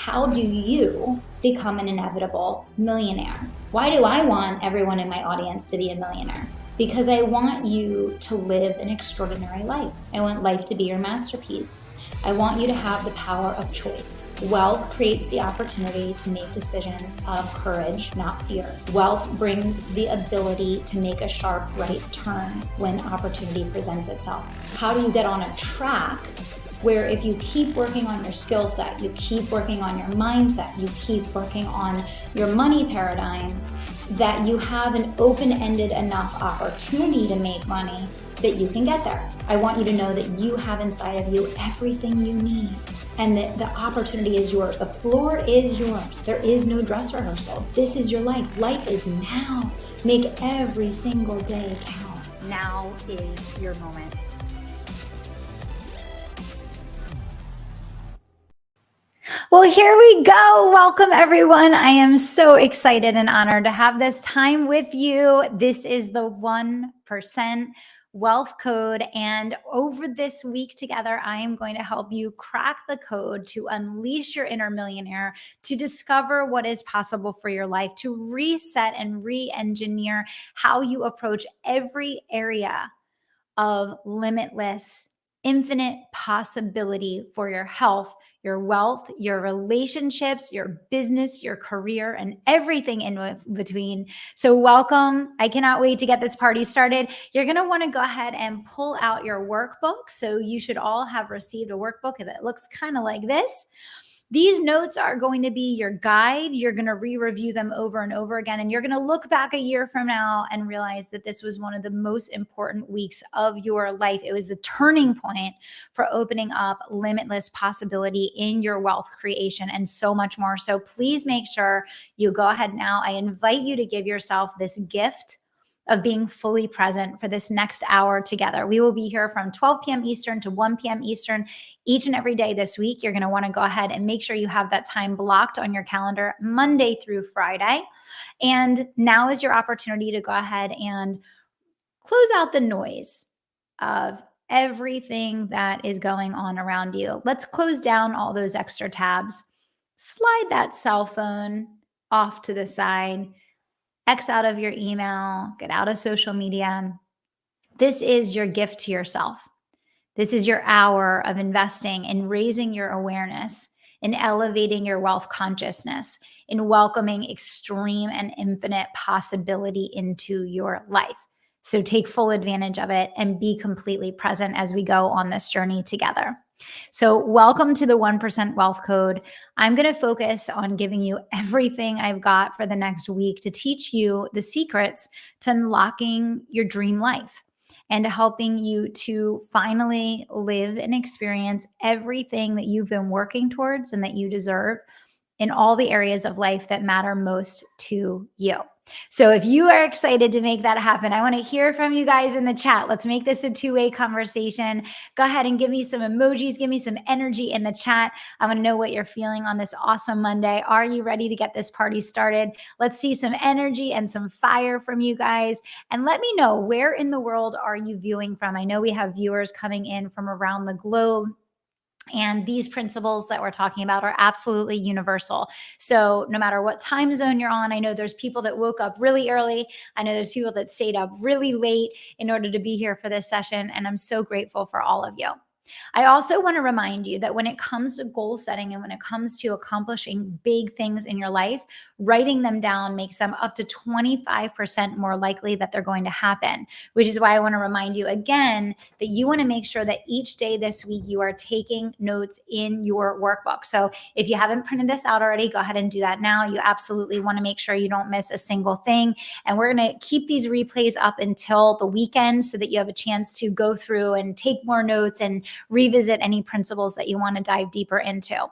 How do you become an inevitable millionaire? Why do I want everyone in my audience to be a millionaire? Because I want you to live an extraordinary life. I want life to be your masterpiece. I want you to have the power of choice. Wealth creates the opportunity to make decisions of courage, not fear. Wealth brings the ability to make a sharp right turn when opportunity presents itself. How do you get on a track where if you keep working on your skill set, you keep working on your mindset, you keep working on your money paradigm, that you have an open-ended enough opportunity to make money that you can get there. I want you to know that you have inside of you everything you need and that the opportunity is yours. The floor is yours. There is no dress rehearsal. This is your life. Life is now. Make every single day count. Now is your moment. Well, here we go. Welcome, everyone. I am so excited and honored to have this time with you. This is the 1%, wealth code. And over this week together, I am going to help you crack the code to unleash your inner millionaire, to discover what is possible for your life, to reset and re-engineer how you approach every area of limitless, infinite possibility for your health, your wealth, your relationships, your business, your career, and everything in between. So, welcome. I cannot wait to get this party started. You're going to want to go ahead and pull out your workbook. So, you should all have received a workbook that looks kind of like this. These notes are going to be your guide. You're going to re-review them over and over again. And you're going to look back a year from now and realize that this was one of the most important weeks of your life. It was the turning point for opening up limitless possibility in your wealth creation and so much more. So please make sure you go ahead now. I invite you to give yourself this gift of being fully present for this next hour together. We will be here from 12 p.m. Eastern to 1 p.m. Eastern each and every day this week. You're going to want to go ahead and make sure you have that time blocked on your calendar Monday through Friday. And now is your opportunity to go ahead and close out the noise of everything that is going on around you. Let's close down all those extra tabs. Slide that cell phone off to the side. X out of your email, get out of social media. This is your gift to yourself. This is your hour of investing in raising your awareness, in elevating your wealth consciousness, in welcoming extreme and infinite possibility into your life. So take full advantage of it and be completely present as we go on this journey together. So welcome to the 1% Wealth Code. I'm going to focus on giving you everything I've got for the next week to teach you the secrets to unlocking your dream life and helping you to finally live and experience everything that you've been working towards and that you deserve in all the areas of life that matter most to you. So if you are excited to make that happen, I want to hear from you guys in the chat. Let's make this a two-way conversation. Go ahead and give me some emojis, give me some energy in the chat. I want to know what you're feeling on this awesome Monday. Are you ready to get this party started? Let's see some energy and some fire from you guys. And let me know, where in the world are you viewing from? I know we have viewers coming in from around the globe. And these principles that we're talking about are absolutely universal. So no matter what time zone you're on, I know there's people that woke up really early. I know there's people that stayed up really late in order to be here for this session. And I'm so grateful for all of you. I also want to remind you that when it comes to goal setting and when it comes to accomplishing big things in your life, writing them down makes them up to 25% more likely that they're going to happen, which is why I want to remind you again that you want to make sure that each day this week you are taking notes in your workbook. So if you haven't printed this out already, go ahead and do that now. You absolutely want to make sure you don't miss a single thing. And we're going to keep these replays up until the weekend so that you have a chance to go through and take more notes and revisit any principles that you want to dive deeper into.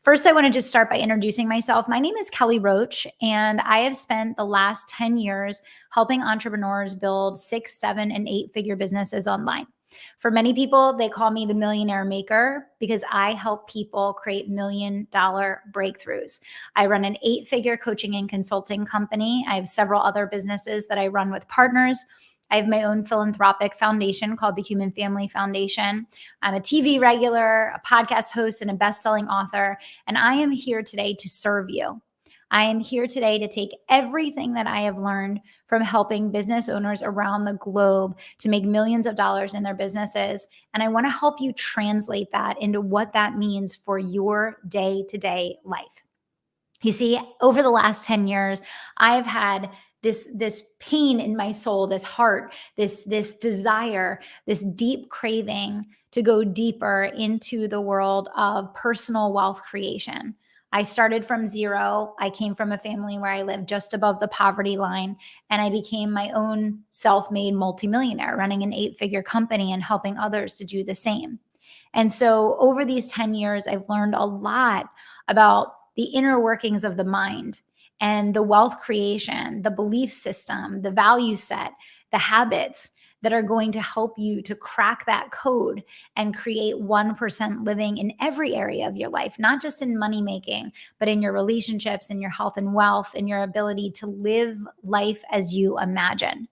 First, I want to just start by introducing myself. My name is Kelly Roach, and I have spent the last 10 years helping entrepreneurs build 6, 7, and 8-figure businesses online. For many people, they call me the millionaire maker because I help people create $1 million breakthroughs. I run an 8-figure coaching and consulting company. I have several other businesses that I run with partners. I have my own philanthropic foundation called the Human Family Foundation. I'm a TV regular, a podcast host, and a best-selling author. And I am here today to serve you. I am here today to take everything that I have learned from helping business owners around the globe to make millions of dollars in their businesses. And I want to help you translate that into what that means for your day-to-day life. You see, over the last 10 years, I've had this pain in my soul, this heart, this desire, this deep craving to go deeper into the world of personal wealth creation. I started from zero. I came from a family where I lived just above the poverty line, and I became my own self-made multimillionaire, running an 8-figure company and helping others to do the same. And so over these 10 years, I've learned a lot about the inner workings of the mind and the wealth creation, the belief system, the value set, the habits that are going to help you to crack that code and create 1% living in every area of your life, not just in money making, but in your relationships, in your health and wealth, in your ability to live life as you imagine.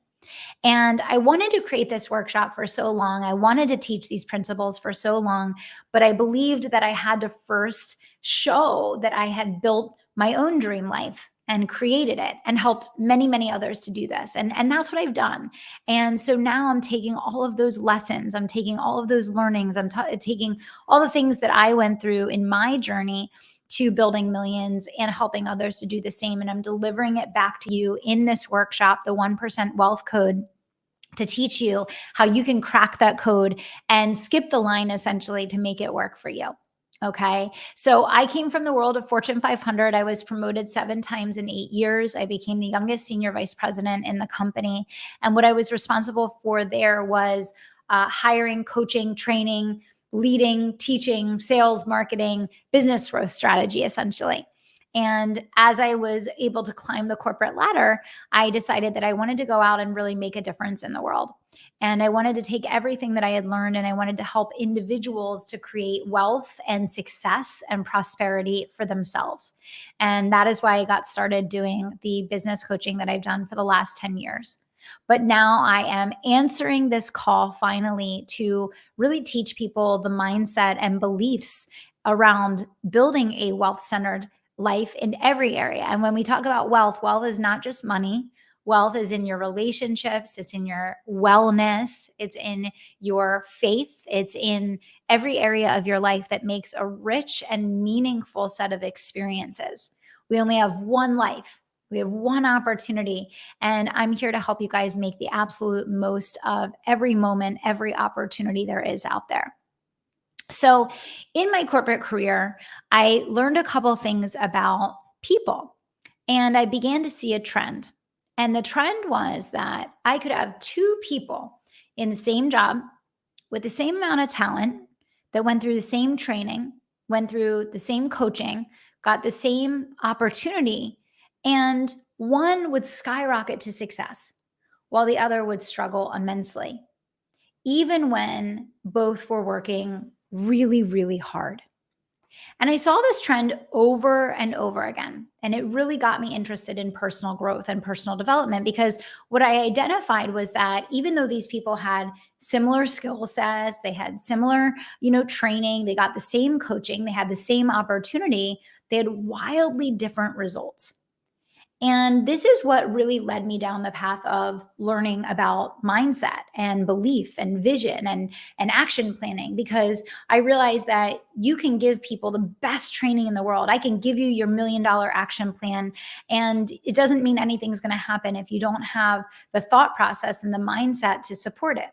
And I wanted to create this workshop for so long. I wanted to teach these principles for so long, but I believed that I had to first show that I had built my own dream life and created it and helped many, many others to do this. And that's what I've done. And so now I'm taking all of those lessons, I'm taking all of those learnings, I'm taking all the things that I went through in my journey to building millions and helping others to do the same. And I'm delivering it back to you in this workshop, the 1% Wealth Code, to teach you how you can crack that code and skip the line essentially to make it work for you. Okay. So I came from the world of Fortune 500. I was promoted 7 times in 8 years. I became the youngest senior vice president in the company. And what I was responsible for there was hiring, coaching, training, leading, teaching, sales, marketing, business growth strategy, essentially. And as I was able to climb the corporate ladder, I decided that I wanted to go out and really make a difference in the world. And I wanted to take everything that I had learned and I wanted to help individuals to create wealth and success and prosperity for themselves. And that is why I got started doing the business coaching that I've done for the last 10 years. But now I am answering this call finally to really teach people the mindset and beliefs around building a wealth centered life in every area. And when we talk about wealth, wealth is not just money. Wealth is in your relationships, it's in your wellness, it's in your faith, it's in every area of your life that makes a rich and meaningful set of experiences. We only have one life. We have one opportunity, and I'm here to help you guys make the absolute most of every moment, every opportunity there is out there. So in my corporate career, I learned a couple things about people and I began to see a trend. And the trend was that I could have 2 people in the same job with the same amount of talent that went through the same training, went through the same coaching, got the same opportunity, and one would skyrocket to success while the other would struggle immensely, even when both were working really, really hard. And I saw this trend over and over again. And it really got me interested in personal growth and personal development because what I identified was that even though these people had similar skill sets, they had similar, training, they got the same coaching, they had the same opportunity, they had wildly different results. And this is what really led me down the path of learning about mindset and belief and vision and action planning, because I realized that you can give people the best training in the world. I can give you your $1,000,000 action plan, and it doesn't mean anything's going to happen if you don't have the thought process and the mindset to support it.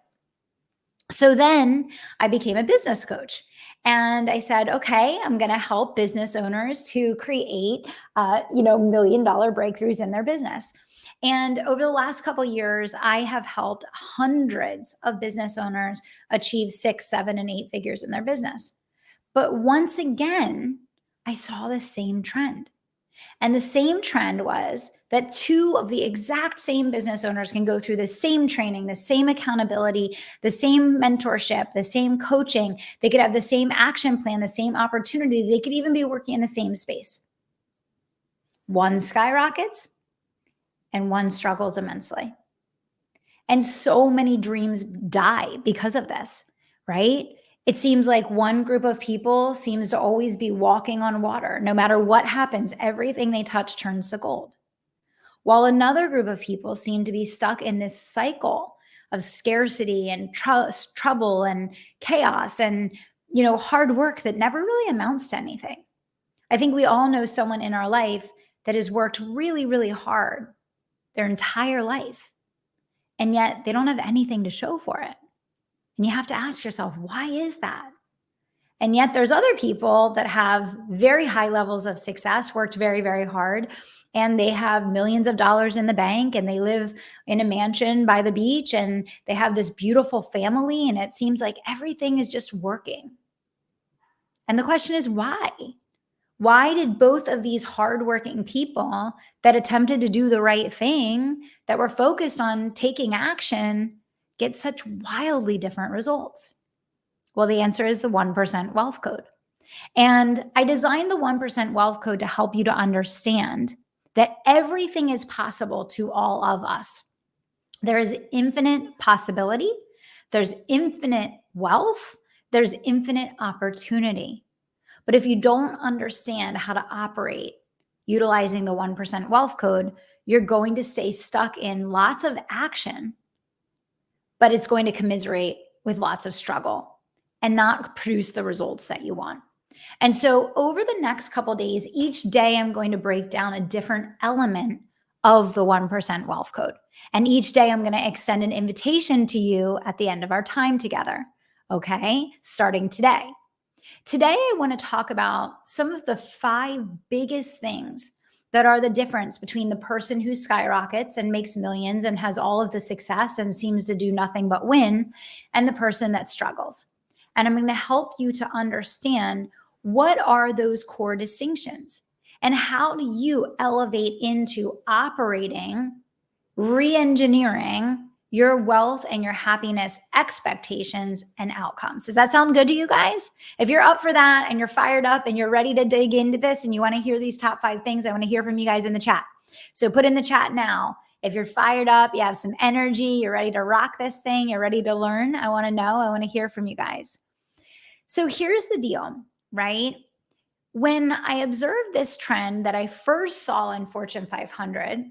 So then I became a business coach. And I said, okay, I'm going to help business owners to create, $1,000,000 breakthroughs in their business. And over the last couple of years, I have helped hundreds of business owners achieve 6, 7, and 8 figures in their business. But once again, I saw the same trend. And the same trend was that 2 of the exact same business owners can go through the same training, the same accountability, the same mentorship, the same coaching. They could have the same action plan, the same opportunity. They could even be working in the same space. One skyrockets and one struggles immensely. And so many dreams die because of this, right? It seems like one group of people seems to always be walking on water. No matter what happens, everything they touch turns to gold. While another group of people seem to be stuck in this cycle of scarcity and trouble and chaos and, hard work that never really amounts to anything. I think we all know someone in our life that has worked really, really hard their entire life, and yet they don't have anything to show for it. And you have to ask yourself, why is that? And yet there's other people that have very high levels of success, worked very, very hard, and they have millions of dollars in the bank and they live in a mansion by the beach and they have this beautiful family and it seems like everything is just working. And the question is why? Why did both of these hardworking people that attempted to do the right thing, that were focused on taking action, get such wildly different results? Well, the answer is the 1% Wealth Code. And I designed the 1% Wealth Code to help you to understand that everything is possible to all of us. There is infinite possibility. There's infinite wealth. There's infinite opportunity. But if you don't understand how to operate utilizing the 1% wealth code, you're going to stay stuck in lots of action, but it's going to commiserate with lots of struggle and not produce the results that you want. And so over the next couple of days, each day I'm going to break down a different element of the 1% wealth code. And each day I'm going to extend an invitation to you at the end of our time together. Okay, starting today. Today, I want to talk about some of the 5 biggest things that are the difference between the person who skyrockets and makes millions and has all of the success and seems to do nothing but win, and the person that struggles. And I'm going to help you to understand what are those core distinctions and how do you elevate into operating, re-engineering your wealth and your happiness expectations and outcomes. Does that sound good to you guys? If you're up for that and you're fired up and you're ready to dig into this and you want to hear these top 5 things, I want to hear from you guys in the chat. So put in the chat now. If you're fired up, you have some energy, you're ready to rock this thing, you're ready to learn, I want to know, I want to hear from you guys. So here's the deal, right? When I observed this trend that I first saw in Fortune 500,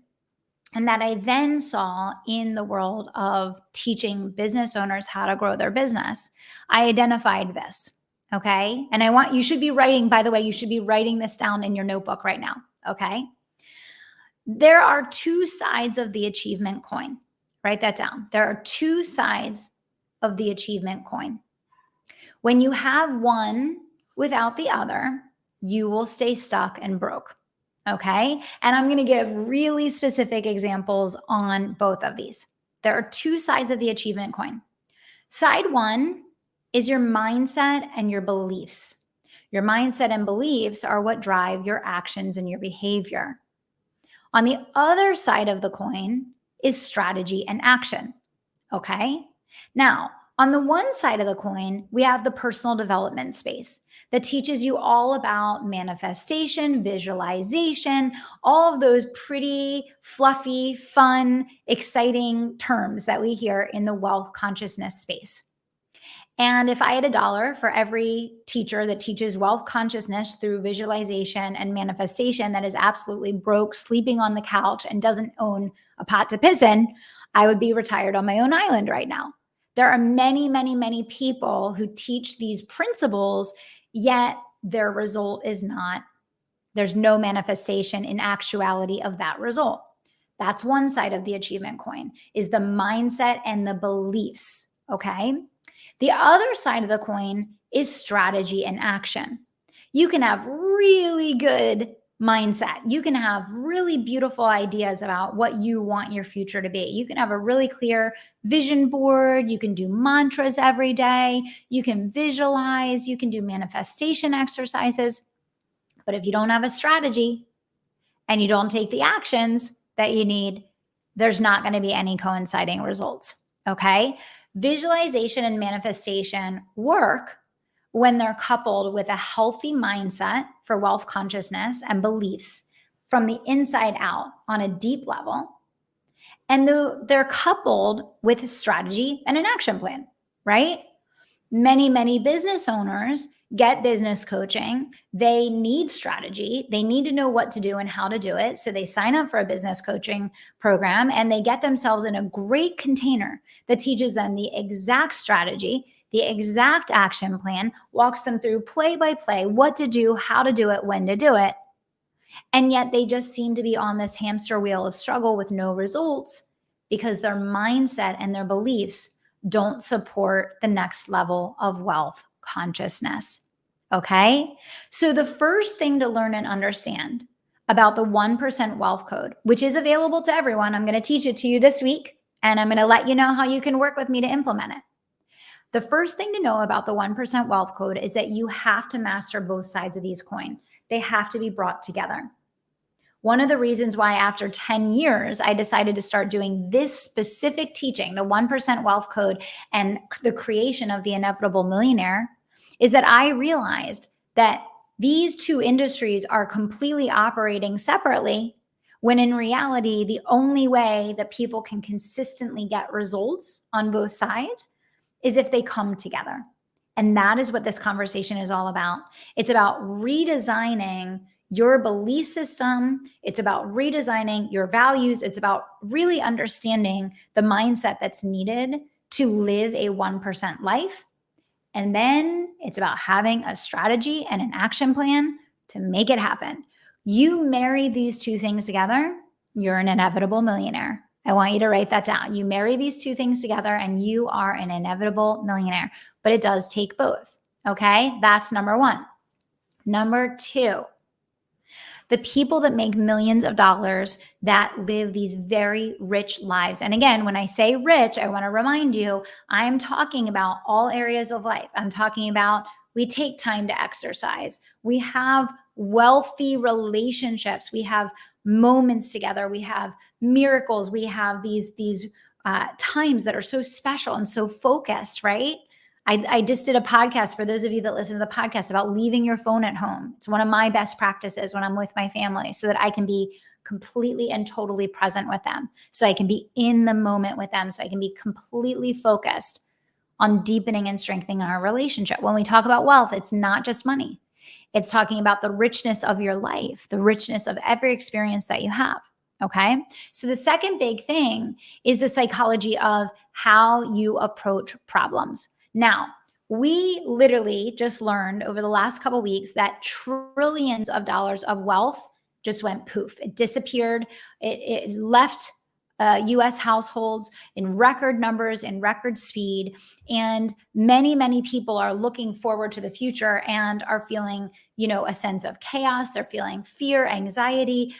and that I then saw in the world of teaching business owners how to grow their business, I identified this, okay? And you should be writing, by the way, you should be writing this down in your notebook right now, okay? There are 2 sides of the achievement coin. Write that down. There are 2 sides of the achievement coin. When you have one without the other, you will stay stuck and broke. Okay. And I'm going to give really specific examples on both of these. There are 2 sides of the achievement coin. Side 1 is your mindset and your beliefs. Your mindset and beliefs are what drive your actions and your behavior. On the other side of the coin is strategy and action. Okay. Now, on the one side of the coin, we have the personal development space that teaches you all about manifestation, visualization, all of those pretty fluffy, fun, exciting terms that we hear in the wealth consciousness space. And if I had $1 for every teacher that teaches wealth consciousness through visualization and manifestation that is absolutely broke, sleeping on the couch, and doesn't own a pot to piss in, I would be retired on my own island right now. There are many, many, many people who teach these principles, yet their result is not, there's no manifestation in actuality of that result. That's one side of the achievement coin, is the mindset and the beliefs, okay? The other side of the coin is strategy and action. You can have really good mindset. You can have really beautiful ideas about what you want your future to be. You can have a really clear vision board. You can do mantras every day. You can visualize. You can do manifestation exercises. But if you don't have a strategy and you don't take the actions that you need, there's not going to be any coinciding results. Okay? Visualization and manifestation work when they're coupled with a healthy mindset for wealth consciousness and beliefs from the inside out on a deep level. And they're coupled with a strategy and an action plan, right? Many, many business owners get business coaching. They need strategy. They need to know what to do and how to do it. So they sign up for a business coaching program and they get themselves in a great container that teaches them the exact strategy, the exact action plan, walks them through play by play, what to do, how to do it, when to do it. And yet they just seem to be on this hamster wheel of struggle with no results because their mindset and their beliefs don't support the next level of wealth consciousness. Okay? So the first thing to learn and understand about the 1% wealth code, which is available to everyone, I'm going to teach it to you this week, and I'm going to let you know how you can work with me to implement it. The first thing to know about the 1% wealth code is that you have to master both sides of these coin. They have to be brought together. One of the reasons why after 10 years, I decided to start doing this specific teaching, the 1% wealth code and the creation of the inevitable millionaire, is that I realized that these 2 industries are completely operating separately When in reality, the only way that people can consistently get results on both sides is if they come together. And that is what this conversation is all about. It's about redesigning your belief system. It's about redesigning your values. It's about really understanding the mindset that's needed to live a 1% life. And then it's about having a strategy and an action plan to make it happen. You marry these two things together, you're an inevitable millionaire. I want you to write that down. You marry these two things together and you are an inevitable millionaire, but it does take both. Okay. That's number one. Number two, the people that make millions of dollars that live these very rich lives. And again, when I say rich, I want to remind you, I'm talking about all areas of life. I'm talking about we take time to exercise. We have wealthy relationships. We have moments together. We have miracles. We have these times that are so special and so focused, right? I just did a podcast for those of you that listen to the podcast about leaving your phone at home. It's one of my best practices when I'm with my family so that I can be completely and totally present with them, so I can be in the moment with them, so I can be completely focused on deepening and strengthening our relationship. When we talk about wealth, it's not just money. It's talking about the richness of your life, the richness of every experience that you have. Okay. So the second big thing is the psychology of how you approach problems. Now, we literally just learned over the last couple of weeks that trillions of dollars of wealth just went poof. It disappeared. It left US households in record numbers, in record speed. And many, many people are looking forward to the future and are feeling, a sense of chaos. They're feeling fear, anxiety.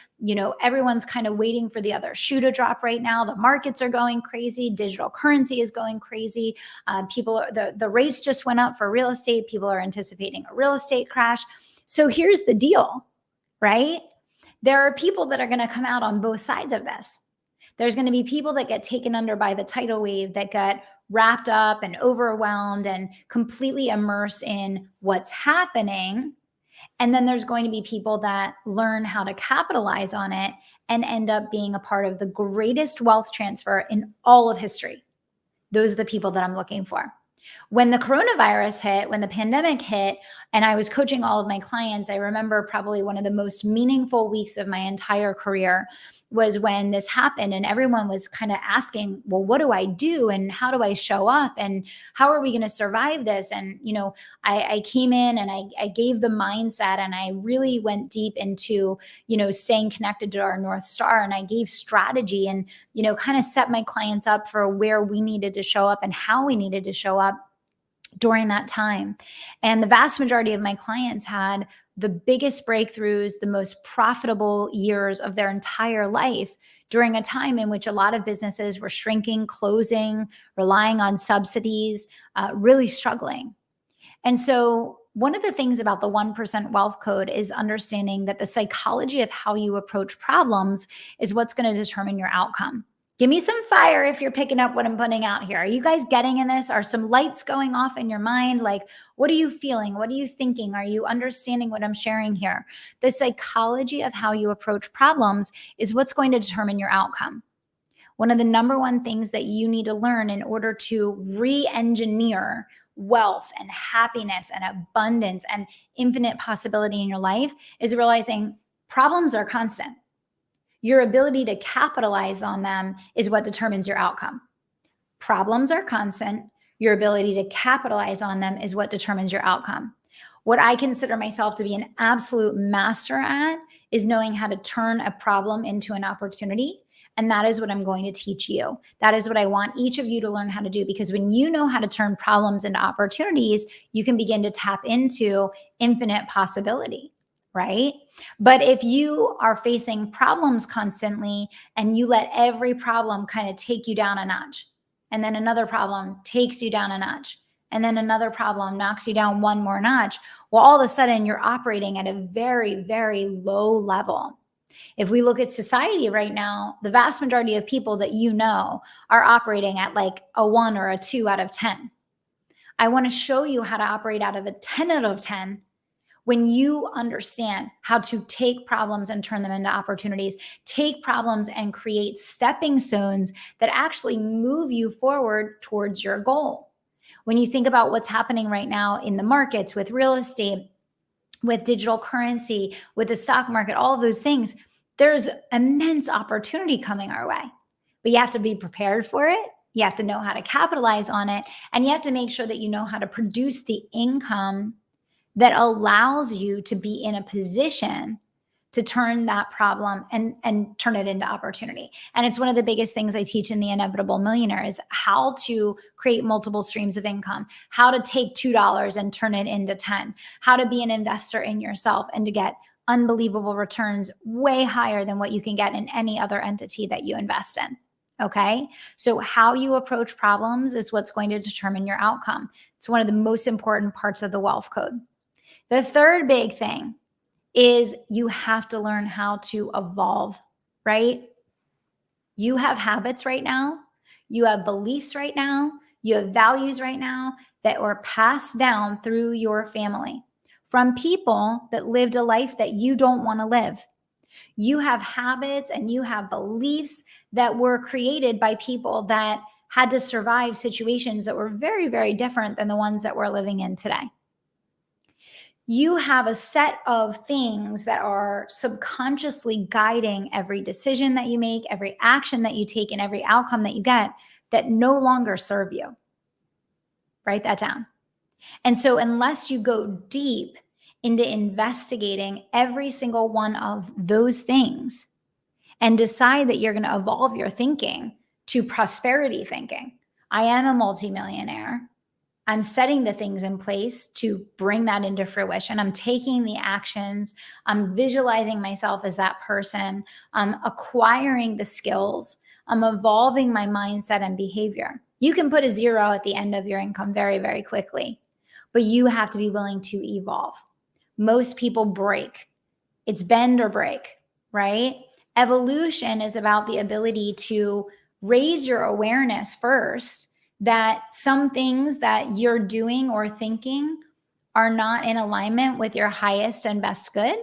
Everyone's kind of waiting for the other shoe to drop right now. The markets are going crazy. Digital currency is going crazy. The rates just went up for real estate. People are anticipating a real estate crash. So here's the deal, right? There are people that are going to come out on both sides of this. There's going to be people that get taken under by the tidal wave, that get wrapped up and overwhelmed and completely immersed in what's happening. And then there's going to be people that learn how to capitalize on it and end up being a part of the greatest wealth transfer in all of history. Those are the people that I'm looking for. When the coronavirus hit, when the pandemic hit, and I was coaching all of my clients, I remember probably one of the most meaningful weeks of my entire career was when this happened, and everyone was kind of asking, well, what do I do? And how do I show up? And how are we going to survive this? And, I came in and I gave the mindset, and I really went deep into, staying connected to our North Star. And I gave strategy and, kind of set my clients up for where we needed to show up and how we needed to show up during that time. And the vast majority of my clients had the biggest breakthroughs, the most profitable years of their entire life during a time in which a lot of businesses were shrinking, closing, relying on subsidies, really struggling. And so one of the things about the 1% wealth code is understanding that the psychology of how you approach problems is what's going to determine your outcome. Give me some fire if you're picking up what I'm putting out here. Are you guys getting in this? Are some lights going off in your mind? Like, what are you feeling? What are you thinking? Are you understanding what I'm sharing here? The psychology of how you approach problems is what's going to determine your outcome. One of the number one things that you need to learn in order to re-engineer wealth and happiness and abundance and infinite possibility in your life is realizing problems are constant. Your ability to capitalize on them is what determines your outcome. Problems are constant. Your ability to capitalize on them is what determines your outcome. What I consider myself to be an absolute master at is knowing how to turn a problem into an opportunity. And that is what I'm going to teach you. That is what I want each of you to learn how to do, because when you know how to turn problems into opportunities, you can begin to tap into infinite possibility. Right? But if you are facing problems constantly and you let every problem kind of take you down a notch, and then another problem takes you down a notch, and then another problem knocks you down one more notch, well, all of a sudden you're operating at a very, very low level. If we look at society right now, the vast majority of people that are operating at like a 1 or a 2 out of 10. I want to show you how to operate out of a 10 out of 10 When you understand how to take problems and turn them into opportunities, take problems and create stepping stones that actually move you forward towards your goal. When you think about what's happening right now in the markets with real estate, with digital currency, with the stock market, all of those things, there's immense opportunity coming our way. But you have to be prepared for it. You have to know how to capitalize on it. And you have to make sure that you know how to produce the income that allows you to be in a position to turn that problem and turn it into opportunity. And it's one of the biggest things I teach in the Inevitable Millionaire is how to create multiple streams of income, how to take $2 and turn it into 10, how to be an investor in yourself and to get unbelievable returns way higher than what you can get in any other entity that you invest in. Okay. So how you approach problems is what's going to determine your outcome. It's one of the most important parts of the wealth code. The third big thing is you have to learn how to evolve, right? You have habits right now. You have beliefs right now. You have values right now that were passed down through your family from people that lived a life that you don't want to live. You have habits and you have beliefs that were created by people that had to survive situations that were very, very different than the ones that we're living in today. You have a set of things that are subconsciously guiding every decision that you make, every action that you take, and every outcome that you get that no longer serve you. Write that down. And so unless you go deep into investigating every single one of those things and decide that you're going to evolve your thinking to prosperity thinking, I am a multimillionaire. I'm setting the things in place to bring that into fruition. I'm taking the actions. I'm visualizing myself as that person. I'm acquiring the skills. I'm evolving my mindset and behavior. You can put a 0 at the end of your income very, very quickly, but you have to be willing to evolve. Most people break. It's bend or break, right? Evolution is about the ability to raise your awareness first that some things that you're doing or thinking are not in alignment with your highest and best good,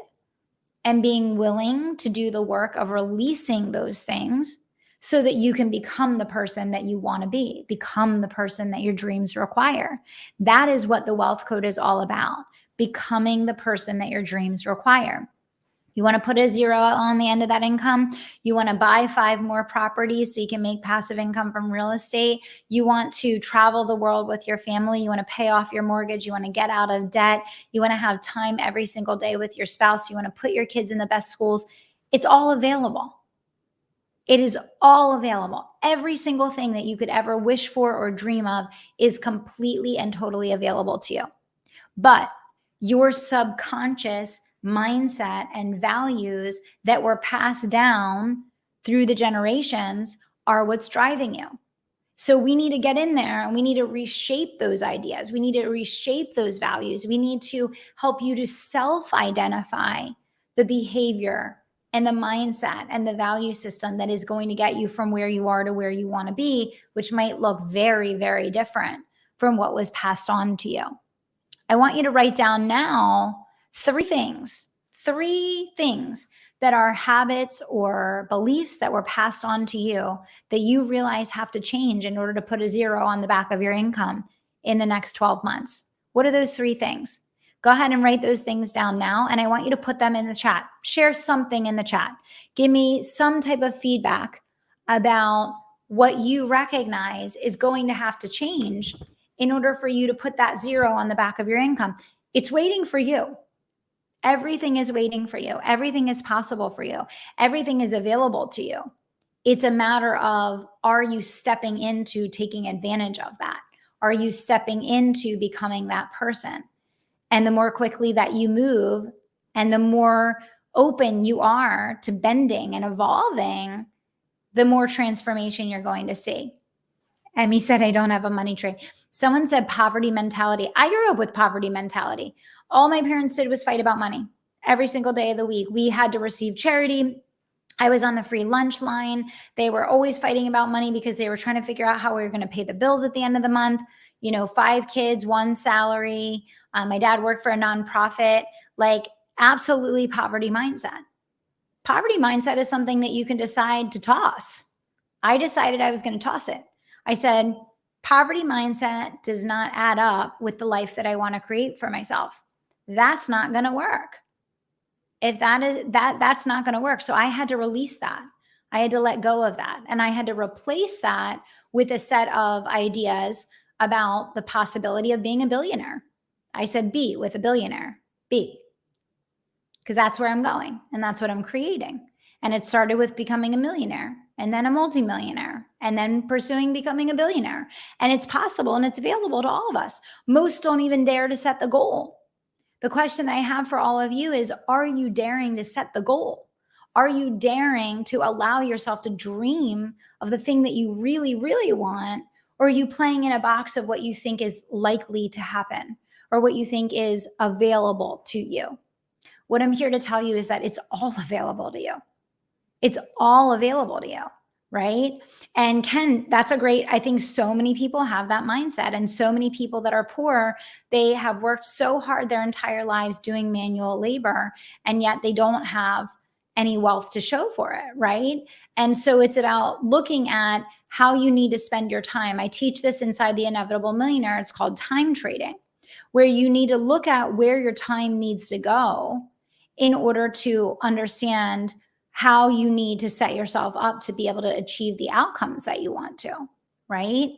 and being willing to do the work of releasing those things so that you can become the person that you want to be, become the person that your dreams require. That is what the wealth code is all about, becoming the person that your dreams require. You want to put a 0 on the end of that income. You want to buy 5 more properties so you can make passive income from real estate. You want to travel the world with your family. You want to pay off your mortgage. You want to get out of debt. You want to have time every single day with your spouse. You want to put your kids in the best schools. It's all available. It is all available. Every single thing that you could ever wish for or dream of is completely and totally available to you. But your subconscious mindset and values that were passed down through the generations are what's driving you. So we need to get in there and we need to reshape those ideas. We need to reshape those values. We need to help you to self-identify the behavior and the mindset and the value system that is going to get you from where you are to where you want to be, which might look very, very different from what was passed on to you. I want you to write down now 3 things that are habits or beliefs that were passed on to you that you realize have to change in order to put a 0 on the back of your income in the next 12 months. What are those 3 things? Go ahead and write those things down now. And I want you to put them in the chat. Share something in the chat. Give me some type of feedback about what you recognize is going to have to change in order for you to put that 0 on the back of your income. It's waiting for you. Everything is waiting for you. Everything is possible for you. Everything is available to you. It's a matter of, are you stepping into taking advantage of that? Are you stepping into becoming that person? And the more quickly that you move and the more open you are to bending and evolving, the more transformation you're going to see. Emmy said, I don't have a money tree. Someone said poverty mentality. I grew up with poverty mentality. All my parents did was fight about money every single day of the week. We had to receive charity. I was on the free lunch line. They were always fighting about money because they were trying to figure out how we were going to pay the bills at the end of the month. 5 kids, 1 salary. My dad worked for a nonprofit, like absolutely poverty mindset. Poverty mindset is something that you can decide to toss. I decided I was going to toss it. I said, poverty mindset does not add up with the life that I want to create for myself. That's not going to work. If that's not going to work. So I had to release that. I had to let go of that. And I had to replace that with a set of ideas about the possibility of being a billionaire. I said be with a billionaire, be, because that's where I'm going and that's what I'm creating. And it started with becoming a millionaire and then a multimillionaire and then pursuing becoming a billionaire. And it's possible and it's available to all of us. Most don't even dare to set the goal. The question that I have for all of you is, are you daring to set the goal? Are you daring to allow yourself to dream of the thing that you really, really want? Or are you playing in a box of what you think is likely to happen or what you think is available to you? What I'm here to tell you is that it's all available to you. It's all available to you, right? And Ken, that's I think so many people have that mindset, and so many people that are poor, they have worked so hard their entire lives doing manual labor, and yet they don't have any wealth to show for it, right? And so it's about looking at how you need to spend your time. I teach this inside the Inevitable Millionaire. It's called time trading, where you need to look at where your time needs to go in order to understand how you need to set yourself up to be able to achieve the outcomes that you want to, right?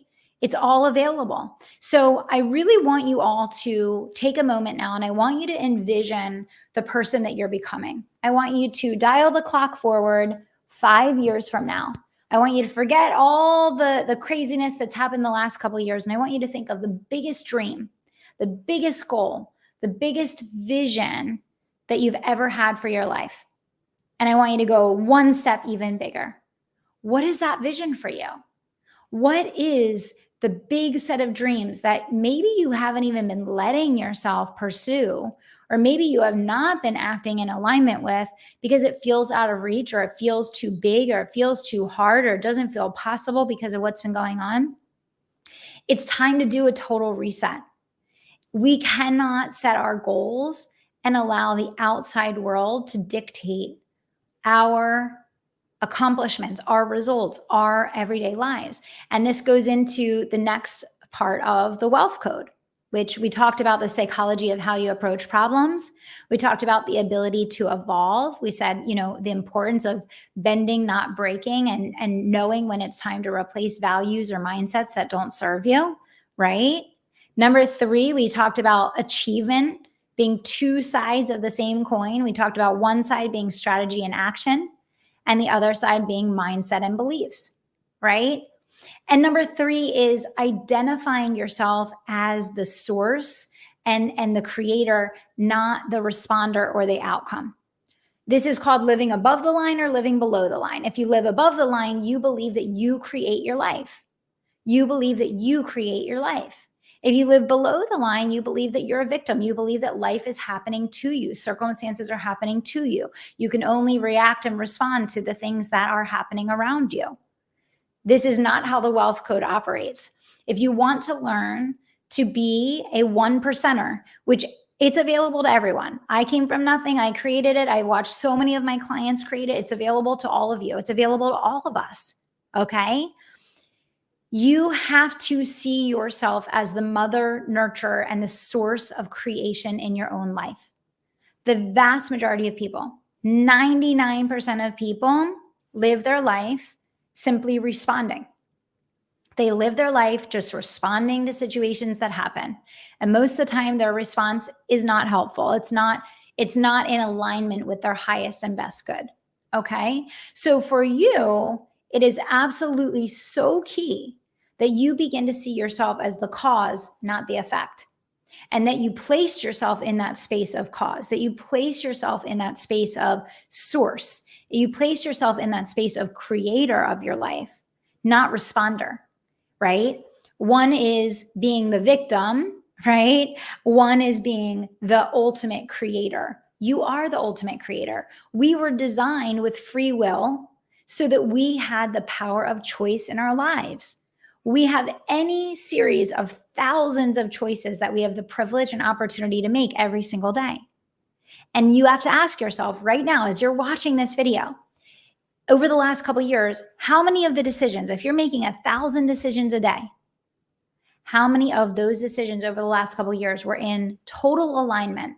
It's all available. So I really want you all to take a moment now, and I want you to envision the person that you're becoming. I want you to dial the clock forward 5 years from now. I want you to forget all the craziness that's happened the last couple of years. And I want you to think of the biggest dream, the biggest goal, the biggest vision that you've ever had for your life. And I want you to go one step even bigger. What is that vision for you? What is the big set of dreams that maybe you haven't even been letting yourself pursue, or maybe you have not been acting in alignment with because it feels out of reach, or it feels too big, or it feels too hard, or it doesn't feel possible because of what's been going on? It's time to do a total reset. We cannot set our goals and allow the outside world to dictate our accomplishments, our results, our everyday lives. And this goes into the next part of the wealth code, which we talked about the psychology of how you approach problems. We talked about the ability to evolve. We said, the importance of bending, not breaking, and knowing when it's time to replace values or mindsets that don't serve you, right? Number 3, we talked about achievement being 2 sides of the same coin. We talked about one side being strategy and action, and the other side being mindset and beliefs, right? And number 3 is identifying yourself as the source and the creator, not the responder or the outcome. This is called living above the line or living below the line. If you live above the line, you believe that you create your life. You believe that you create your life. If you live below the line, you believe that you're a victim. You believe that life is happening to you. Circumstances are happening to you. You can only react and respond to the things that are happening around you. This is not how the wealth code operates. If you want to learn to be a 1%er, which it's available to everyone. I came from nothing. I created it. I watched so many of my clients create it. It's available to all of you. It's available to all of us. Okay? You have to see yourself as the mother, nurturer, and the source of creation in your own life. The vast majority of people, 99% of people, live their life simply responding. They live their life just responding to situations that happen. And most of the time, their response is not helpful. It's not in alignment with their highest and best good. Okay? So for you, it is absolutely so key that you begin to see yourself as the cause, not the effect. And that you place yourself in that space of cause, that you place yourself in that space of source, you place yourself in that space of creator of your life, not responder, right? One is being the victim, right? One is being the ultimate creator. You are the ultimate creator. We were designed with free will so that we had the power of choice in our lives. We have any series of thousands of choices that we have the privilege and opportunity to make every single day. And you have to ask yourself right now, as you're watching this video, over the last couple of years, how many of the decisions, if you're making 1,000 decisions a day, how many of those decisions over the last couple of years were in total alignment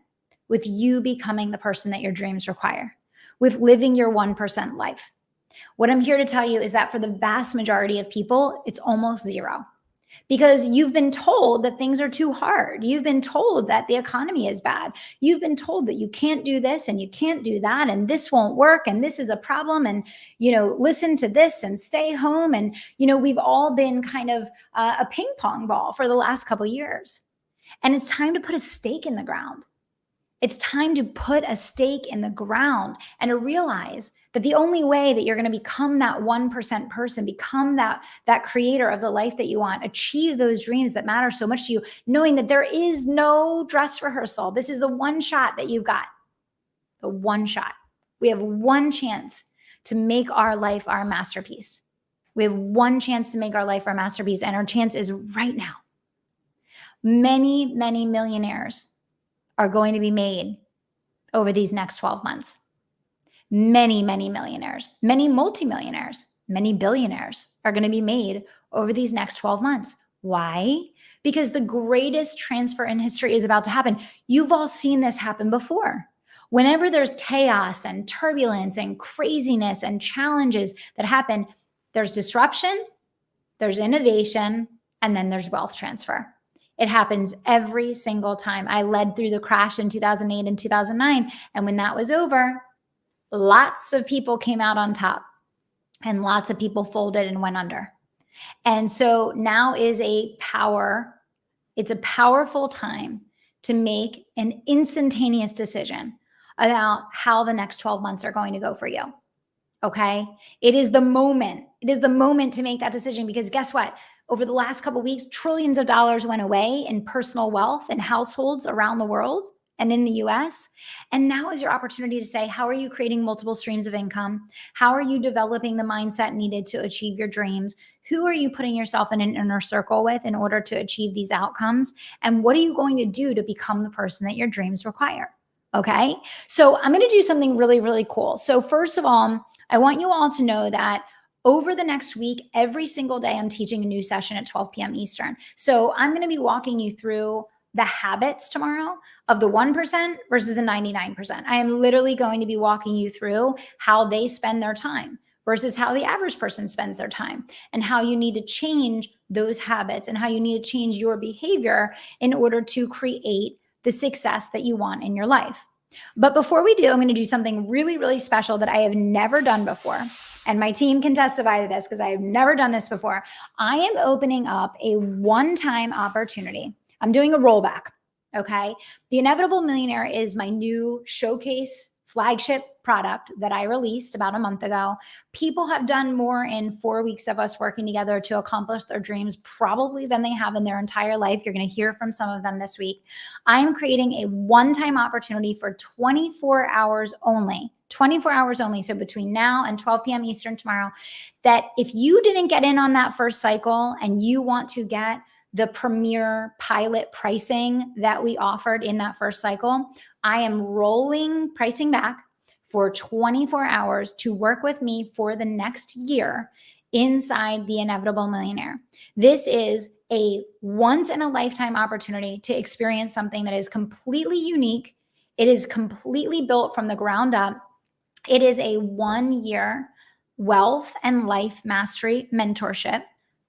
with you becoming the person that your dreams require, with living your 1% life? What I'm here to tell you is that for the vast majority of people, it's almost zero. Because you've been told that things are too hard. You've been told that the economy is bad. You've been told that you can't do this and you can't do that and this won't work and this is a problem and, listen to this and stay home. And, we've all been kind of a ping pong ball for the last couple of years. And it's time to put a stake in the ground. It's time to put a stake in the ground and to realize that the only way that you're going to become that 1% person, become that creator of the life that you want, achieve those dreams that matter so much to you, knowing that there is no dress rehearsal. This is the one shot that you've got. The one shot. We have one chance to make our life our masterpiece. We have one chance to make our life our masterpiece, and our chance is right now. Many, many millionaires are going to be made over these next 12 months. Many, many millionaires, many multimillionaires, many billionaires are going to be made over these next 12 months. Why? Because the greatest transfer in history is about to happen. You've all seen this happen before. Whenever there's chaos and turbulence and craziness and challenges that happen, there's disruption, there's innovation, and then there's wealth transfer. It happens every single time. I led through the crash in 2008 and 2009. And when that was over, lots of people came out on top and lots of people folded and went under. And so now is it's a powerful time to make an instantaneous decision about how the next 12 months are going to go for you. Okay? It is the moment. It is the moment to make that decision, because guess what? Over the last couple of weeks, trillions of dollars went away in personal wealth in households around the world and in the US. And now is your opportunity to say, how are you creating multiple streams of income? How are you developing the mindset needed to achieve your dreams? Who are you putting yourself in an inner circle with in order to achieve these outcomes? And what are you going to do to become the person that your dreams require? Okay. So I'm going to do something really, really cool. So first of all, I want you all to know that over the next week, every single day, I'm teaching a new session at 12 p.m. Eastern. So I'm going to be walking you through the habits tomorrow of the 1% versus the 99%. I am literally going to be walking you through how they spend their time versus how the average person spends their time, and how you need to change those habits and how you need to change your behavior in order to create the success that you want in your life. But before we do, I'm going to do something really, really special that I have never done before. And my team can testify to this because I have never done this before. I am opening up a one-time opportunity. I'm doing a rollback, okay? The Inevitable Millionaire is my new showcase flagship product that I released about a month ago. People have done more in 4 weeks of us working together to accomplish their dreams probably than they have in their entire life. You're going to hear from some of them this week. I am creating a one-time opportunity for 24 hours only. 24 hours only. So between now and 12 p.m. Eastern tomorrow, that if you didn't get in on that first cycle and you want to get the premier pilot pricing that we offered in that first cycle, I am rolling pricing back for 24 hours to work with me for the next year inside the Inevitable Millionaire. This is a once in a lifetime opportunity to experience something that is completely unique. It is completely built from the ground up. It is a 1-year wealth and life mastery mentorship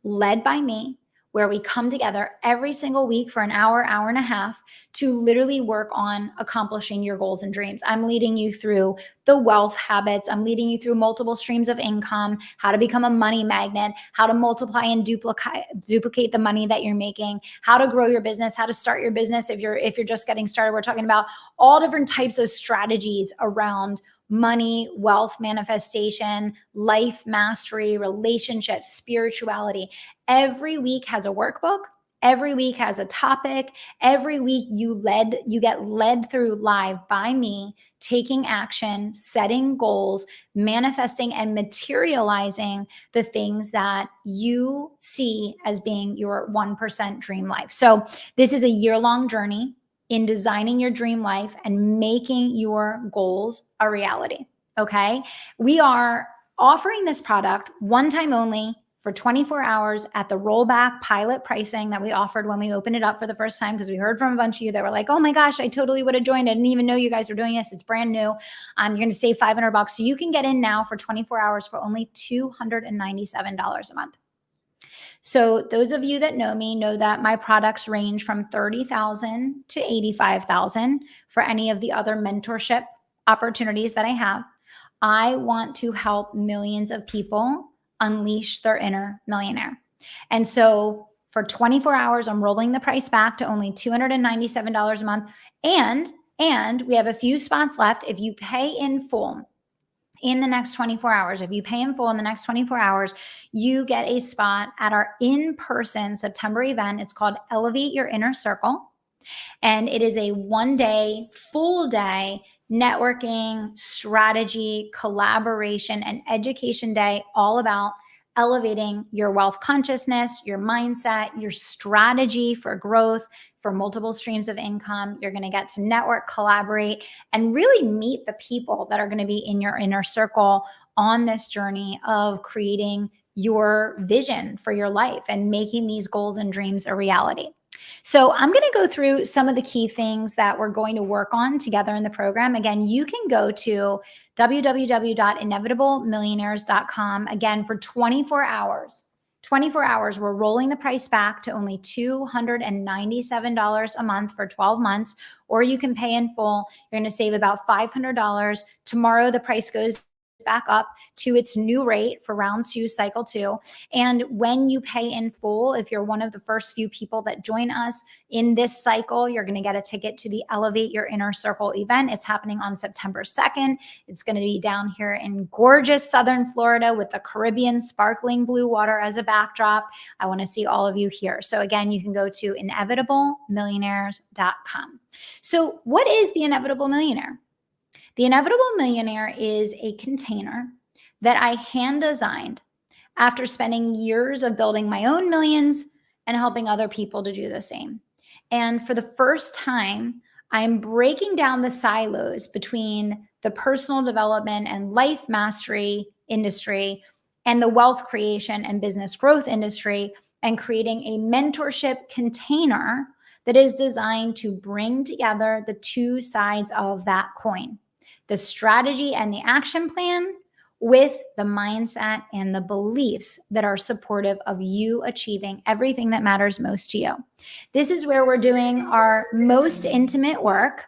led by me, where we come together every single week for an hour, hour and a half to literally work on accomplishing your goals and dreams. I'm leading you through the wealth habits. I'm leading you through multiple streams of income, how to become a money magnet, how to multiply and duplicate the money that you're making, how to grow your business, how to start your business if you're just getting started. We're talking about all different types of strategies around money, wealth manifestation, life mastery, relationships, spirituality. Every week has a workbook. Every week has a topic. Every week you get led through live by me, taking action, setting goals, manifesting and materializing the things that you see as being your 1% dream life. So this is a year-long journey in designing your dream life and making your goals a reality. Okay? We are offering this product one time only for 24 hours at the rollback pilot pricing that we offered when we opened it up for the first time, because we heard from a bunch of you that were like, oh my gosh, I totally would have joined. I didn't even know you guys were doing this. It's brand new. You're going to save $500. So you can get in now for 24 hours for only $297 a month. So those of you that know me know that my products range from $30,000 to $85,000 for any of the other mentorship opportunities that I have. I want to help millions of people unleash their inner millionaire. And so for 24 hours, I'm rolling the price back to only $297 a month. And we have a few spots left. If you pay in full in the next 24 hours, if you pay in full in the next 24 hours, you get a spot at our in-person September event. It's called Elevate Your Inner Circle. And it is a one-day, full-day networking, strategy, collaboration, and education day all about elevating your wealth consciousness, your mindset, your strategy for growth, for multiple streams of income. You're going to get to network, collaborate, and really meet the people that are going to be in your inner circle on this journey of creating your vision for your life and making these goals and dreams a reality. So I'm going to go through some of the key things that we're going to work on together in the program. Again, you can go to www.inevitablemillionaires.com. Again, for 24 hours. 24 hours, we're rolling the price back to only $297 a month for 12 months, or you can pay in full. You're going to save about $500. Tomorrow, the price goes back up to its new rate for round 2, cycle 2. And when you pay in full, if you're one of the first few people that join us in this cycle, you're going to get a ticket to the Elevate Your Inner Circle event. It's happening on September 2nd. It's going to be down here in gorgeous Southern Florida with the Caribbean sparkling blue water as a backdrop. I want to see all of you here. So again, you can go to inevitablemillionaires.com. So what is the Inevitable Millionaire? The Inevitable Millionaire is a container that I hand designed after spending years of building my own millions and helping other people to do the same. And for the first time, I'm breaking down the silos between the personal development and life mastery industry and the wealth creation and business growth industry, and creating a mentorship container that is designed to bring together the two sides of that coin: the strategy and the action plan with the mindset and the beliefs that are supportive of you achieving everything that matters most to you. This is where we're doing our most intimate work.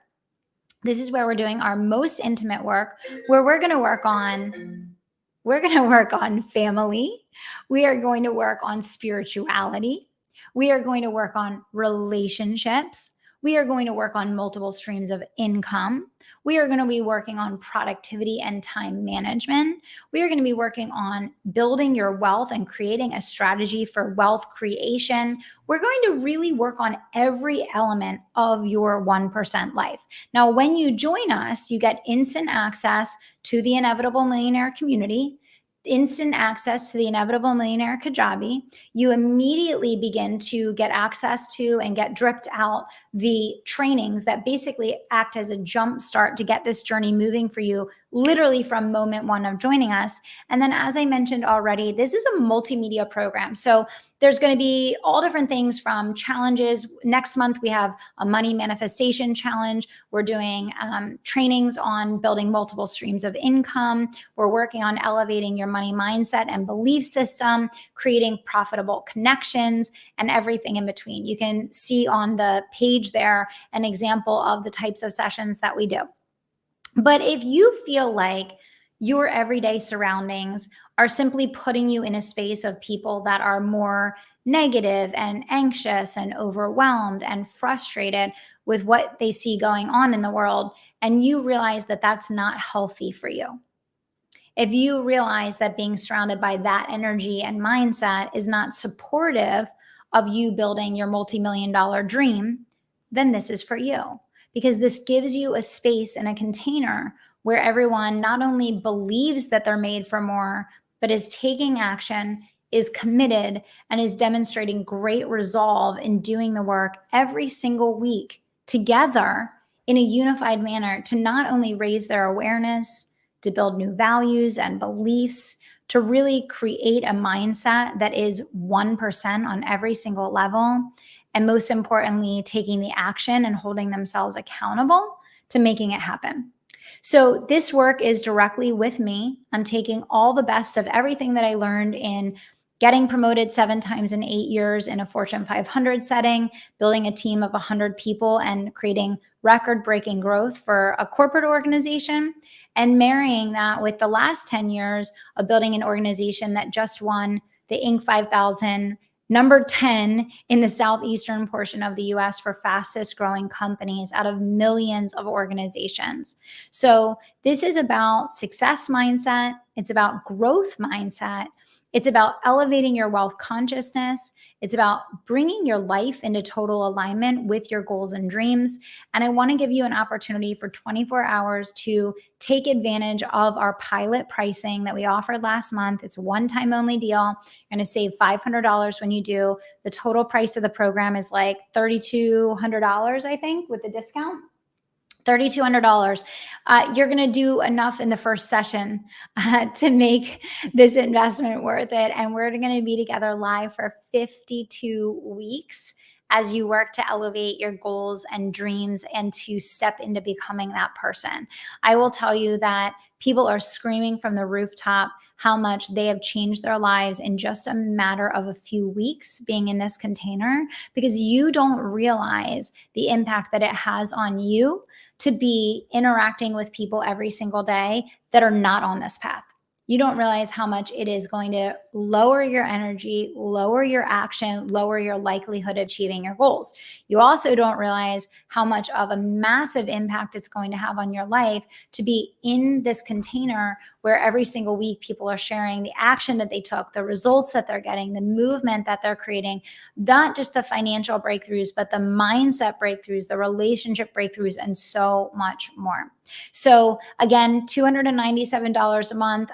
Where we're going to work on family. We are going to work on spirituality. We are going to work on relationships. We are going to work on multiple streams of income. We are going to be working on productivity and time management. We are going to be working on building your wealth and creating a strategy for wealth creation. We're going to really work on every element of your 1% life. Now, when you join us, you get instant access to the Inevitable Millionaire community, instant access to the Inevitable Millionaire Kajabi. You immediately begin to get access to and get dripped out the trainings that basically act as a jump start to get this journey moving for you, literally from moment one of joining us. And then, as I mentioned already, this is a multimedia program. So there's going to be all different things from challenges. Next month, we have a money manifestation challenge. We're doing trainings on building multiple streams of income. We're working on elevating your money mindset and belief system, creating profitable connections, and everything in between. You can see on the page there an example of the types of sessions that we do. But if you feel like your everyday surroundings are simply putting you in a space of people that are more negative and anxious and overwhelmed and frustrated with what they see going on in the world, and you realize that that's not healthy for you, if you realize that being surrounded by that energy and mindset is not supportive of you building your multi-million dollar dream, then this is for you. Because this gives you a space and a container where everyone not only believes that they're made for more, but is taking action, is committed, and is demonstrating great resolve in doing the work every single week together in a unified manner to not only raise their awareness, to build new values and beliefs, to really create a mindset that is 1% on every single level, and most importantly, taking the action and holding themselves accountable to making it happen. So this work is directly with me. I'm taking all the best of everything that I learned in getting promoted 7 times in 8 years in a Fortune 500 setting, building a team of 100 people and creating record-breaking growth for a corporate organization, and marrying that with the last 10 years of building an organization that just won the Inc. 5000 number 10 in the southeastern portion of the US for fastest growing companies out of millions of organizations. So this is about success mindset. It's about growth mindset. It's about elevating your wealth consciousness. It's about bringing your life into total alignment with your goals and dreams. And I want to give you an opportunity for 24 hours to take advantage of our pilot pricing that we offered last month. It's a one-time only deal. You're going to save $500 when you do. The total price of the program is like $3,200, I think, with the discount. $3,200. You're going to do enough in the first session to make this investment worth it. And we're going to be together live for 52 weeks as you work to elevate your goals and dreams and to step into becoming that person. I will tell you that people are screaming from the rooftop how much they have changed their lives in just a matter of a few weeks being in this container, because you don't realize the impact that it has on you to be interacting with people every single day that are not on this path. You don't realize how much it is going to lower your energy, lower your action, lower your likelihood of achieving your goals. You also don't realize how much of a massive impact it's going to have on your life to be in this container where every single week people are sharing the action that they took, the results that they're getting, the movement that they're creating, not just the financial breakthroughs, but the mindset breakthroughs, the relationship breakthroughs, and so much more. So again, $297 a month.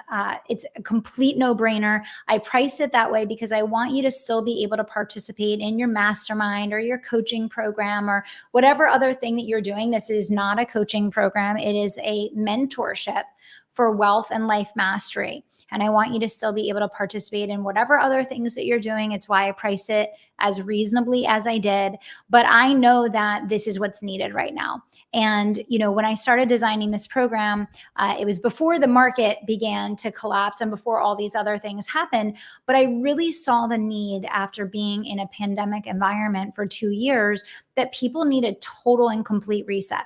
It's a complete no-brainer. I priced it that way because I want you to still be able to participate in your mastermind or your coaching program or whatever other thing that you're doing. This is not a coaching program. It is a mentorship for wealth and life mastery. And I want you to still be able to participate in whatever other things that you're doing. It's why I price it as reasonably as I did. But I know that this is what's needed right now. And, when I started designing this program, it was before the market began to collapse and before all these other things happened. But I really saw the need after being in a pandemic environment for 2 years that people need a total and complete reset.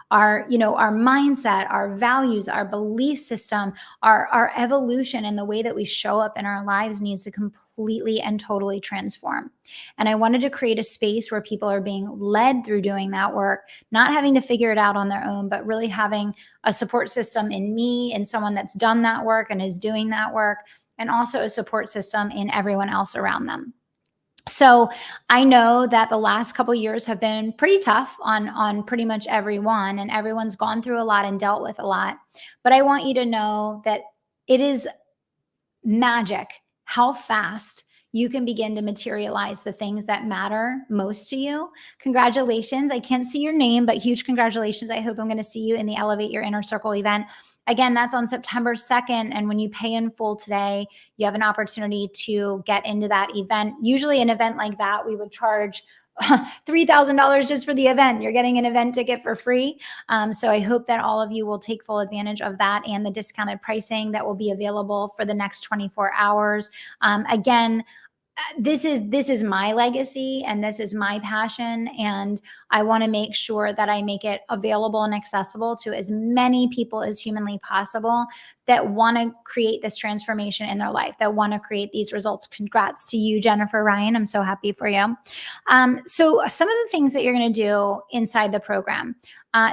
Our mindset, our values, our belief system, our evolution and the way that we show up in our lives needs to completely and totally transform. And I wanted to create a space where people are being led through doing that work, not having to figure it out on their own, but really having a support system in me and someone that's done that work and is doing that work, and also a support system in everyone else around them. So I know that the last couple of years have been pretty tough on pretty much everyone, and everyone's gone through a lot and dealt with a lot. But I want you to know that it is magic how fast you can begin to materialize the things that matter most to you. Congratulations. I can't see your name, but huge congratulations. I hope I'm going to see you in the Elevate Your Inner Circle event. Again, that's on September 2nd. And when you pay in full today, you have an opportunity to get into that event. Usually an event like that, we would charge $3,000 just for the event. You're getting an event ticket for free. So I hope that all of you will take full advantage of that and the discounted pricing that will be available for the next 24 hours. Again, this is my legacy and this is my passion. And I want to make sure that I make it available and accessible to as many people as humanly possible that want to create this transformation in their life, that want to create these results. Congrats to you, Jennifer Ryan. I'm so happy for you. So some of the things that you're going to do inside the program.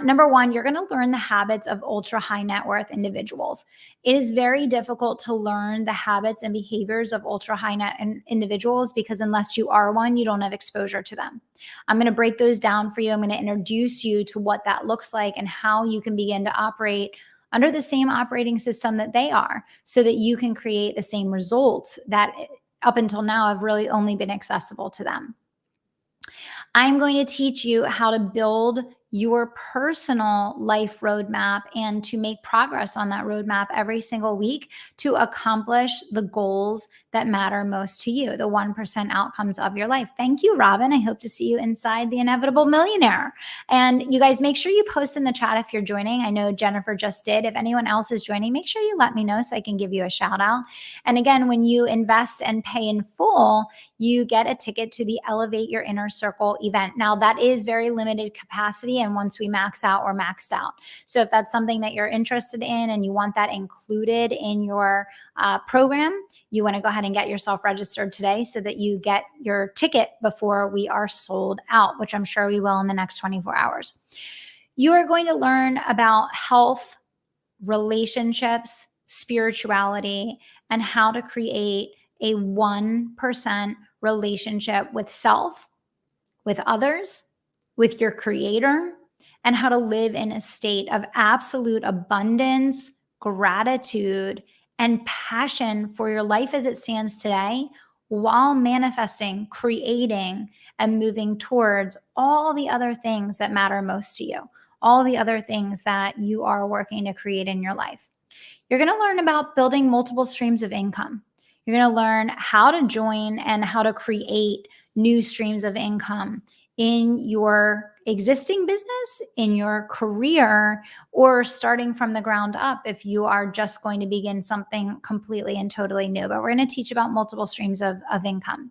Number one, you're going to learn the habits of ultra high net worth individuals. It is very difficult to learn the habits and behaviors of ultra high net individuals because unless you are one, you don't have exposure to them. I'm going to break those down for you. I'm going to introduce you to what that looks like and how you can begin to operate under the same operating system that they are so that you can create the same results that up until now have really only been accessible to them. I'm going to teach you how to build your personal life roadmap and to make progress on that roadmap every single week to accomplish the goals that matter most to you, the 1% outcomes of your life. Thank you, Robin. I hope to see you inside the Inevitable Millionaire. And you guys, make sure you post in the chat if you're joining. I know Jennifer just did. If anyone else is joining, make sure you let me know so I can give you a shout out. And again, when you invest and pay in full, you get a ticket to the Elevate Your Inner Circle event. Now, that is very limited capacity. And once we max out, we're maxed out. So if that's something that you're interested in and you want that included in your program, you want to go ahead and get yourself registered today so that you get your ticket before we are sold out, which I'm sure we will in the next 24 hours. You are going to learn about health, relationships, spirituality, and how to create a 1% relationship with self, with others, with your creator, and how to live in a state of absolute abundance, gratitude, and passion for your life as it stands today while manifesting, creating, and moving towards all the other things that matter most to you, all the other things that you are working to create in your life. You're going to learn about building multiple streams of income. You're going to learn how to join and how to create new streams of income in your existing business, in your career, or starting from the ground up if you are just going to begin something completely and totally new. But we're going to teach about multiple streams of income.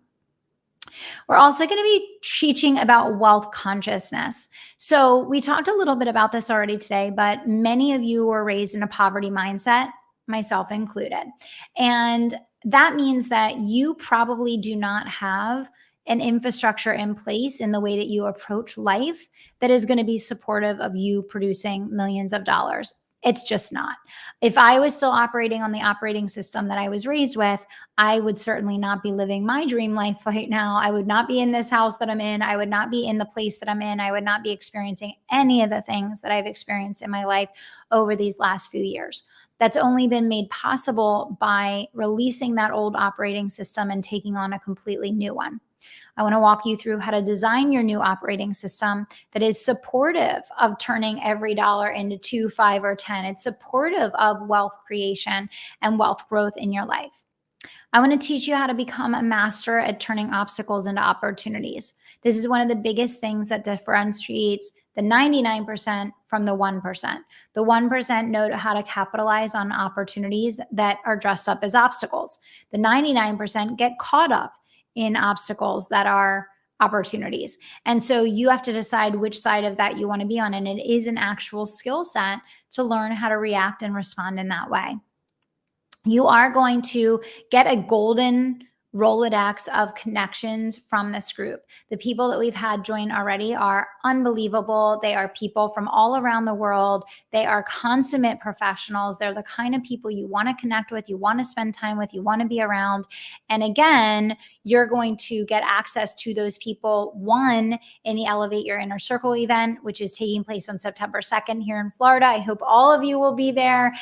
We're also going to be teaching about wealth consciousness. So we talked a little bit about this already today, but many of you were raised in a poverty mindset, myself included. And that means that you probably do not have an infrastructure in place in the way that you approach life that is going to be supportive of you producing millions of dollars. It's just not. If I was still operating on the operating system that I was raised with, I would certainly not be living my dream life right now. I would not be in this house that I'm in. I would not be in the place that I'm in. I would not be experiencing any of the things that I've experienced in my life over these last few years. That's only been made possible by releasing that old operating system and taking on a completely new one. I want to walk you through how to design your new operating system that is supportive of turning every dollar into 2, 5, or 10. It's supportive of wealth creation and wealth growth in your life. I want to teach you how to become a master at turning obstacles into opportunities. This is one of the biggest things that differentiates the 99% from the 1%. The 1% know how to capitalize on opportunities that are dressed up as obstacles. The 99% get caught up in obstacles that are opportunities. And so you have to decide which side of that you want to be on. And it is an actual skill set to learn how to react and respond in that way. You are going to get a golden Rolodex of connections from this group. The people that we've had join already are unbelievable. They are people from all around the world. They are consummate professionals. They're the kind of people you want to connect with, you want to spend time with, you want to be around. And again, you're going to get access to those people, one, in the Elevate Your Inner Circle event, which is taking place on September 2nd here in Florida. I hope all of you will be there.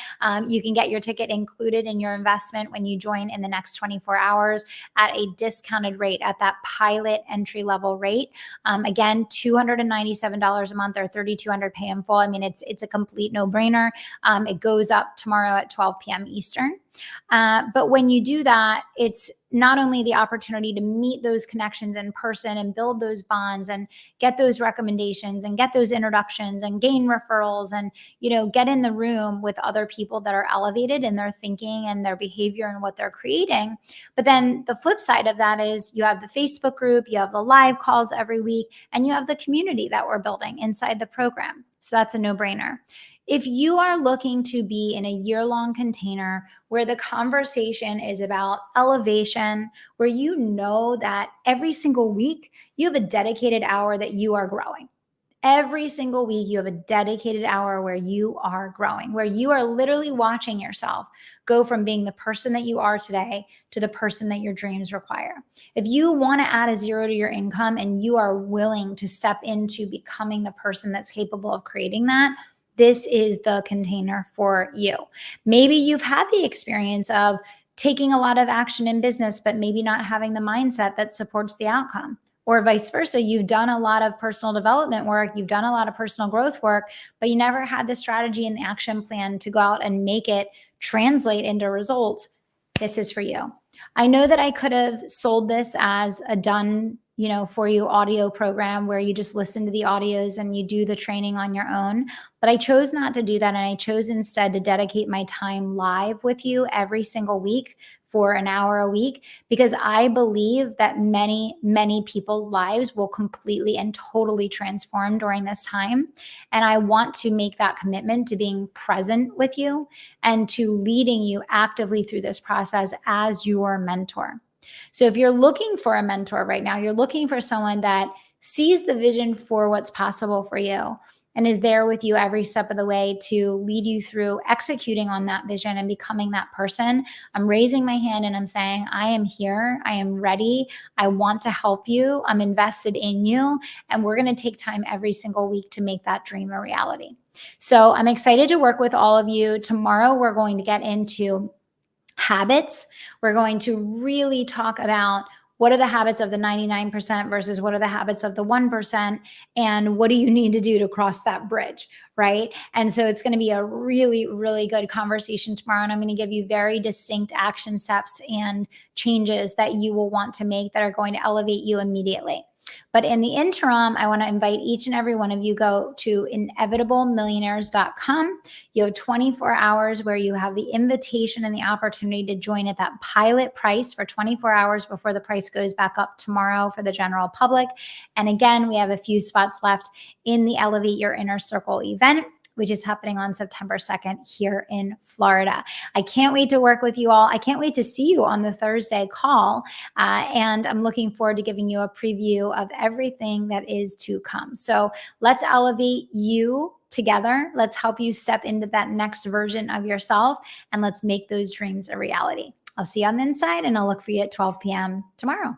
You can get your ticket included in your investment when you join in the next 24 hours. At a discounted rate, at that pilot entry level rate. Again, $297 a month or $3,200 pay in full. I mean, it's a complete no brainer. It goes up tomorrow at 12 p.m. Eastern. But when you do that, it's not only the opportunity to meet those connections in person and build those bonds and get those recommendations and get those introductions and gain referrals and, get in the room with other people that are elevated in their thinking and their behavior and what they're creating. But then the flip side of that is you have the Facebook group, you have the live calls every week, and you have the community that we're building inside the program. So that's a no-brainer. If you are looking to be in a year-long container where the conversation is about elevation, where you know that every single week you have a dedicated hour that you are growing. Every single week, you have a dedicated hour where you are growing, where you are literally watching yourself go from being the person that you are today to the person that your dreams require. If you want to add a zero to your income and you are willing to step into becoming the person that's capable of creating that, this is the container for you. Maybe you've had the experience of taking a lot of action in business, but maybe not having the mindset that supports the outcome. Or vice versa, you've done a lot of personal development work, you've done a lot of personal growth work, but you never had the strategy and the action plan to go out and make it translate into results. This is for you. I know that I could have sold this as a done, for you audio program where you just listen to the audios and you do the training on your own. But I chose not to do that. And I chose instead to dedicate my time live with you every single week for an hour a week, because I believe that many, many people's lives will completely and totally transform during this time. And I want to make that commitment to being present with you and to leading you actively through this process as your mentor. So if you're looking for a mentor right now, you're looking for someone that sees the vision for what's possible for you and is there with you every step of the way to lead you through executing on that vision and becoming that person, I'm raising my hand and I'm saying, I am here. I am ready. I want to help you. I'm invested in you. And we're going to take time every single week to make that dream a reality. So I'm excited to work with all of you. Tomorrow, we're going to get into habits. We're going to really talk about what are the habits of the 99% versus what are the habits of the 1%, and what do you need to do to cross that bridge, right? And so it's going to be a really, really good conversation tomorrow, and I'm going to give you very distinct action steps and changes that you will want to make that are going to elevate you immediately. But in the interim, I want to invite each and every one of you go to inevitablemillionaires.com. You have 24 hours where you have the invitation and the opportunity to join at that pilot price for 24 hours before the price goes back up tomorrow for the general public. And again, we have a few spots left in the Elevate Your Inner Circle event, which is happening on September 2nd here in Florida. I can't wait to work with you all. I can't wait to see you on the Thursday call. And I'm looking forward to giving you a preview of everything that is to come. So let's elevate you together. Let's help you step into that next version of yourself, and let's make those dreams a reality. I'll see you on the inside, and I'll look for you at 12 p.m. tomorrow.